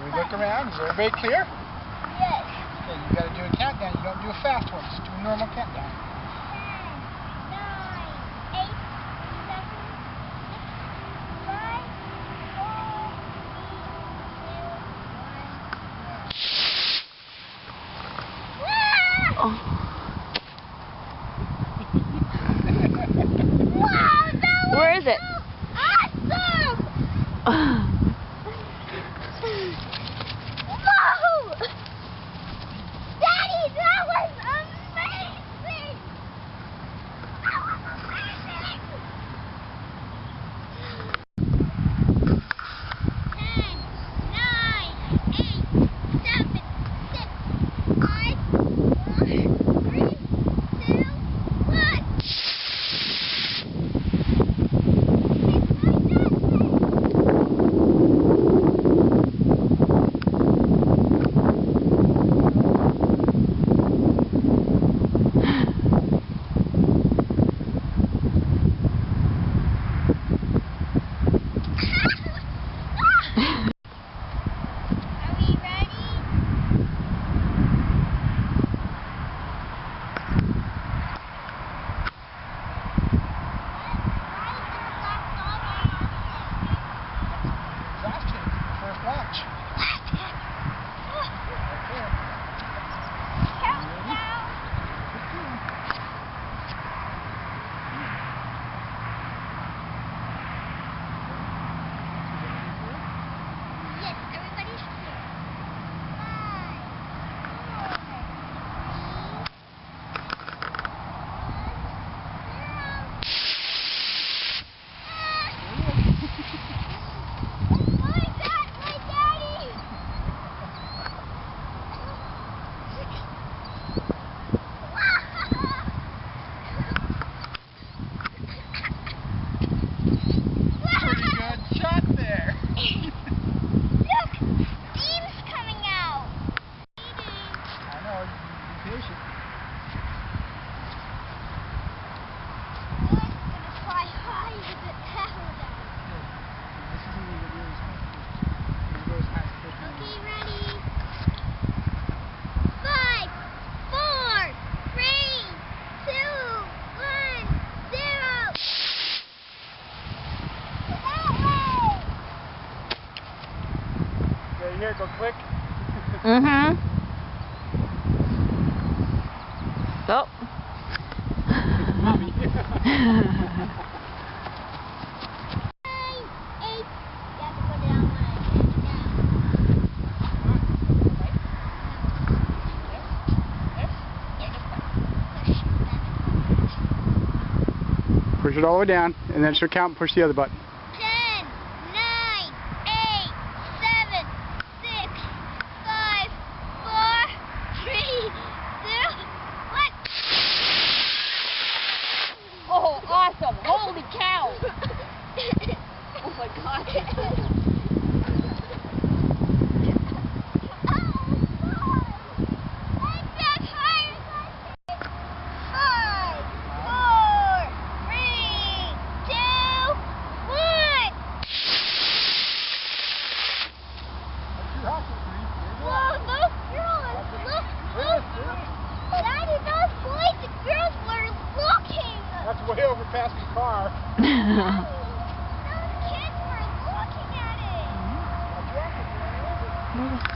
we look around. Is everybody clear? Yes. Okay, you got to do a countdown. You don't do a fast one. Just do a normal countdown. 10, 9, 8, 7, 6, 5, 4, 3, 2, 1. Oh. Wow, that was Where is it? awesome! Whoa! Daddy, that was amazing! That was amazing! 10, 9, 8, 7, 6, 5, 4, 3, 2, 1. Watch. Yes, everybody's here. 5, 4, 3, 2, 1. My daddy! Pretty good shot there. Look! Steam's coming out! I know, be patient. I'm gonna fly high with the arrow down. This is when you go as high as the first one. Okay, ready? 5, 4, 3, 2, 1, 0. That way! Okay, you hear it go click? Mm-hmm. Oh. 9, 8. You have to put it on when I get it down. Push it all the way down, and then she'll count and push the other button. 10, 9, 8, 7, 6, 5, 4, 3, 2, 1. Oh, awesome. Holy cow. Oh, my God. Whoa, those girls, look, Daddy, those boys and girls were looking. That's way over past the car. Those kids were looking at it. Watch out.